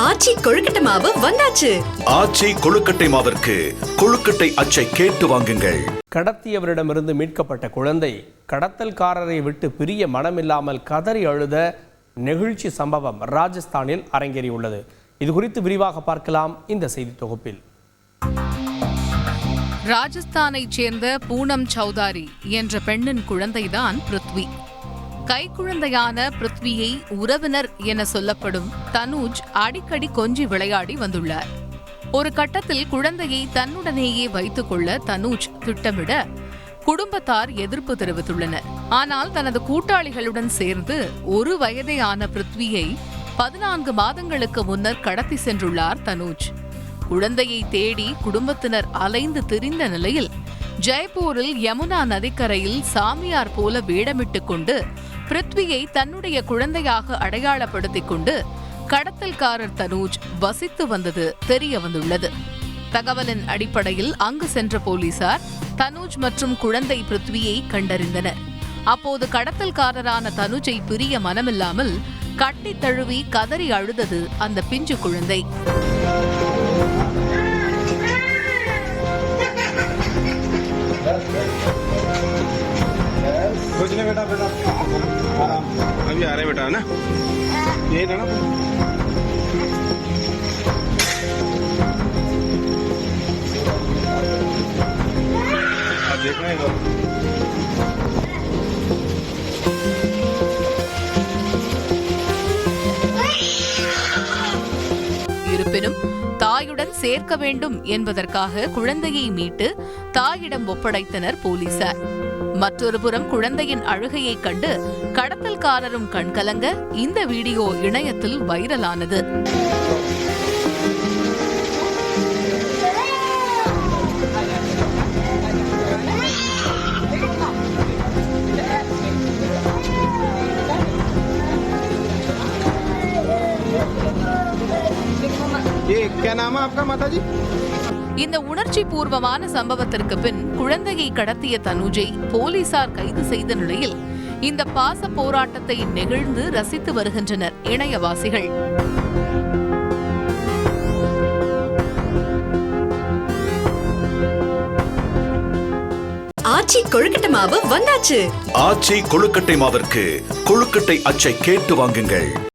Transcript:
ஆச்சி கொழுக்கட்டை மாவு வந்தாச்சு. ஆச்சி கொழுக்கட்டை மாவிற்கு கொழுக்கட்டை அச்சை கேட்டு வாங்குங்கள். கடத்தியவரிடமிருந்து மீட்கப்பட்ட குழந்தை கடத்தல்காரரை விட்டு பிரிய மனமில்லாமல் கதறி அழுத நெகிழ்ச்சி சம்பவம் ராஜஸ்தானில் அரங்கேறியுள்ளது. இது குறித்து விரிவாக பார்க்கலாம் இந்த செய்தி தொகுப்பில். ராஜஸ்தானைச் சேர்ந்த பூனம் சௌதாரி என்ற பெண்ணின் குழந்தைதான் பிருத்வி. கைக்குழந்தையான பிருத்வியை உறவினர் என சொல்லப்படும் தனுஜ் அடிக்கடி கொஞ்சி விளையாடி வந்துள்ளார். ஒரு கட்டத்தில் குழந்தையை தன்னுடனேயே வைத்துக் கொள்ள தனுஜ் திட்டமிட குடும்பத்தார் எதிர்ப்பு தெரிவித்துள்ளனர். ஆனால் தனது கூட்டாளிகளுடன் சேர்ந்து 1 வயதே ஆன பிருத்வியை 14 மாதங்களுக்கு முன்னர் கடத்தி சென்றுள்ளார் தனுஜ். குழந்தையை தேடி குடும்பத்தினர் அலைந்து திரிந்த நிலையில் ஜெய்ப்பூரில் யமுனா நதிக்கரையில் சாமியார் போல வேடமிட்டுக் கொண்டு பிருத்வியை தன்னுடைய குழந்தையாக அடையாளப்படுத்திக் கொண்டு கடத்தல்காரர் தனுஜ் வசித்து வந்தது தெரிய வந்துள்ளது. தகவலின் அடிப்படையில் அங்கு சென்ற போலீசார் தனுஜ் மற்றும் குழந்தை பிருத்வியை கண்டறிந்தனர். அப்போது கடத்தல்காரரான தனுஜை பிரிய மனமில்லாமல் கட்டி தழுவி கதறி அழுதது அந்த பிஞ்சு குழந்தை. बेटा बेटा आराम अभी आ रहे बेटा है ना ये ना देखना है இருப்பினும் தாயுடன் சேர்க்க வேண்டும் என்பதற்காக குழந்தையை மீட்டு தாயிடம் ஒப்படைத்தனர் போலீசார். மற்றொரு புறம் குழந்தையின் அழுகையை கண்டு கடத்தல்காரரும் கண்கலங்க இந்த வீடியோ இணையத்தில் வைரலானது. இந்த உணர்ச்சி பூர்வமான சம்பவத்திற்கு பின் குழந்தையை கடத்திய தனுஜை போலீசார் கைது செய்த நிலையில் இந்த பாச போராட்டத்தை நெகிழ்ந்து ரசித்து வருகின்றனர் இணையவாசிகள். ஆச்சி கொழுக்கட்டை மாவு வந்தாச்சு. ஆச்சி கொழுக்கட்டை மாவிற்கு கொழுக்கட்டை அச்சை கேட்டு வாங்குங்கள்.